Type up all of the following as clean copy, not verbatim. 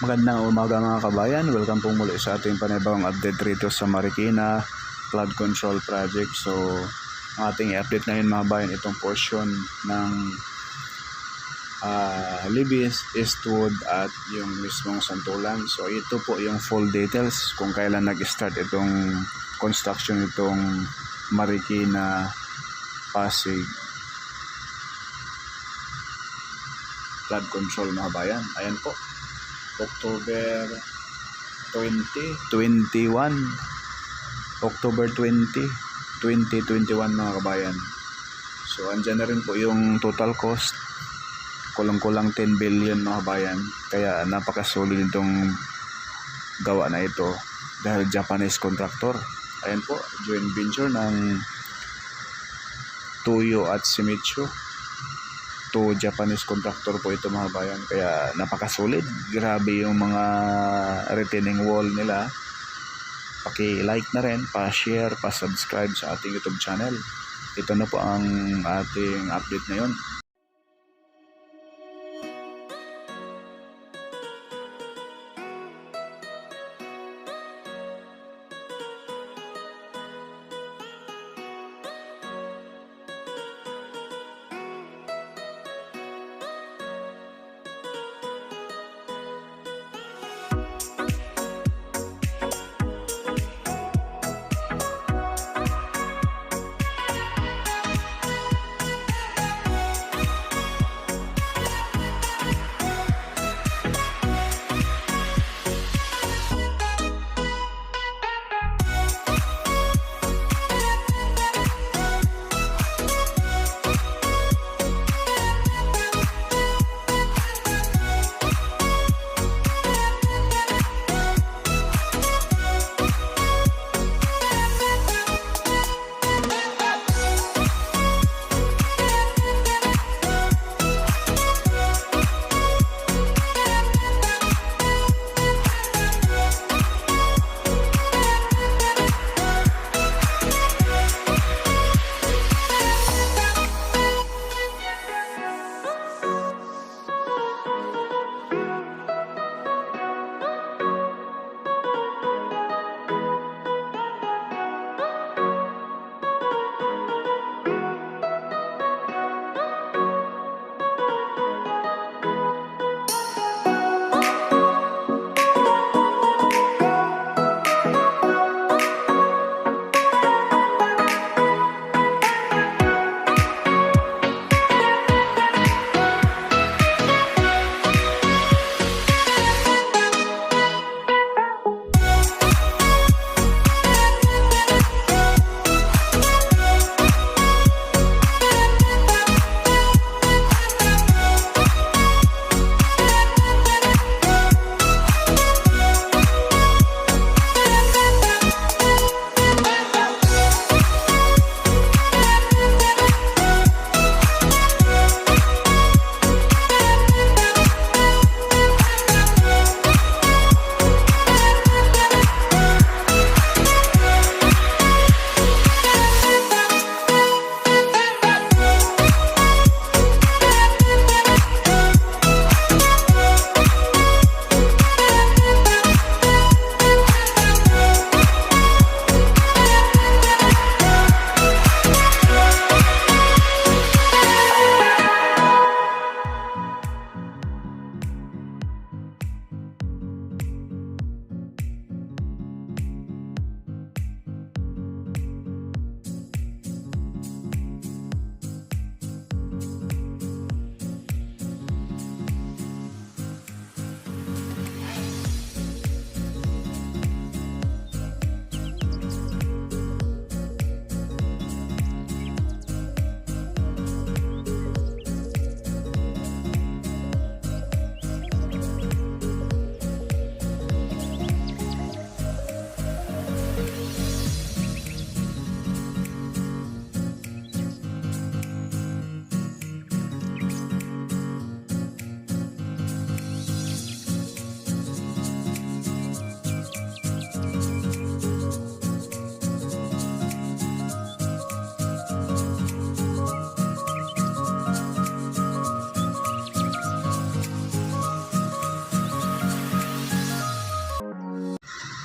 Magandang umaga mga kabayan. Welcome po muli sa ating panibagong update rito sa Marikina Flood Control Project. So, ang ating i-update ngayon mga kabayan, itong portion ng Libis, Eastwood at yung mismong Santulan. So, ito po yung full details kung kailan nag-start itong construction itong Marikina Pasig Flood Control mga kabayan. Ayan po. October 2021 mga kabayan. So andyan na rin po yung total cost, kulang-kulang 10 billion mga kabayan. Kaya napakasolid itong gawa na ito dahil Japanese contractor. Ayan po, joint venture ng Toyo at Shimizu. To Japanese contractor po ito mga bayan, kaya napakasolid. Grabe yung mga retaining wall nila. Paki-like na rin, pa-share, pa-subscribe sa ating YouTube channel. Ito na po ang ating update ngayon.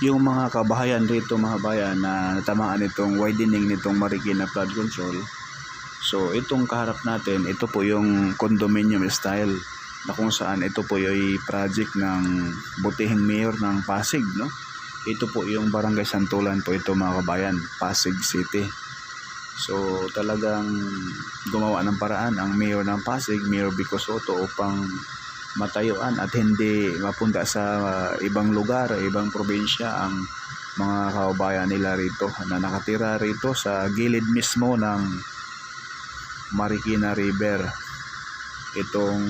yung mga kabahayan rito mga bayan na natamaan itong widening nitong Marikina flood control. So itong kaharap natin, ito po yung condominium style na kung saan ito po yung project ng butihing mayor ng Pasig, no? Ito po yung Barangay Santulan po ito mga kabayan, Pasig City. So talagang gumawa ng paraan ang mayor ng Pasig, Mayor Vico Sotto, upang matayuan at hindi mapunta sa ibang lugar, ibang probinsya ang mga kababayan nila rito na nakatira rito sa gilid mismo ng Marikina River. Itong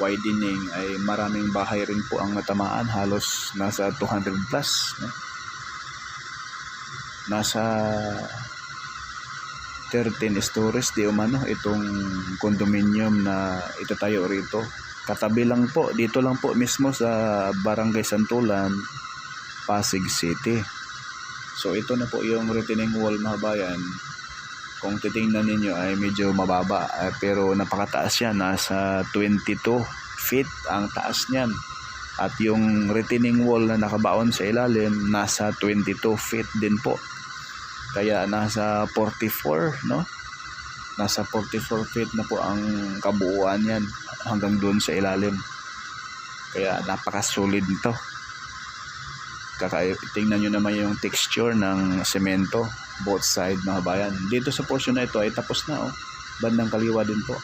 widening ay maraming bahay rin po ang natamaan, halos nasa 200 plus, no? Nasa 13 stories di umano itong condominium na itatayo rito. Katabi lang po, dito lang po mismo sa Barangay Santulan, Pasig City. So ito na po yung retaining wall mga bayan. Kung titingnan ninyo ay medyo mababa, pero napakataas yan, nasa 22 feet ang taas niyan. At yung retaining wall na nakabaon sa ilalim, nasa 22 feet din po. Kaya nasa 44, no? Nasa 44 feet na po ang kabuuan yan hanggang doon sa ilalim. Kaya napaka-solid nito. Tingnan nyo naman yung texture ng semento, both side mga bayan. Dito sa portion na ito ay tapos na, oh. Bandang kaliwa din po.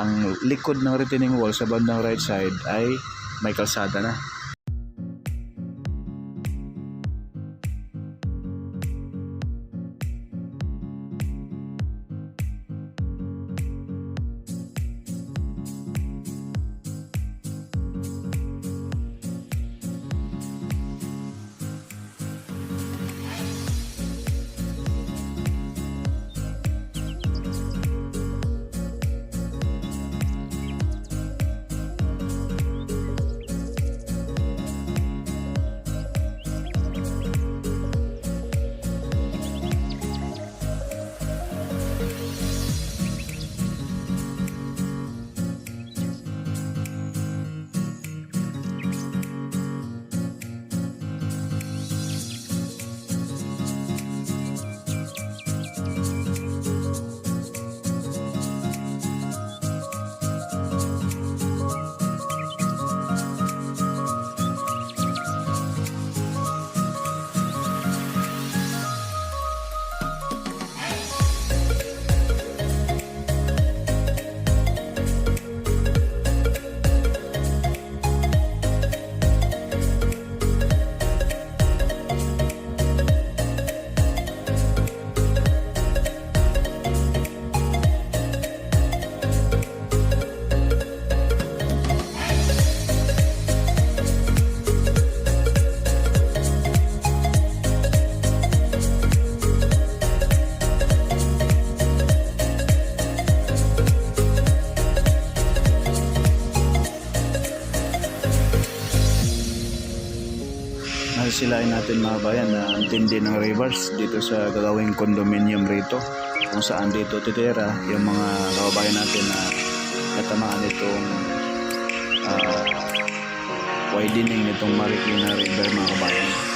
Ang likod ng retaining wall sa bandang right side ay may kalsada na. Sisilain natin mga bayan na antindi ng rivers dito sa gagawing condominium rito, kung saan dito titira yung mga kababayan natin na natamaan itong widening nitong Marikina River mga kabayan.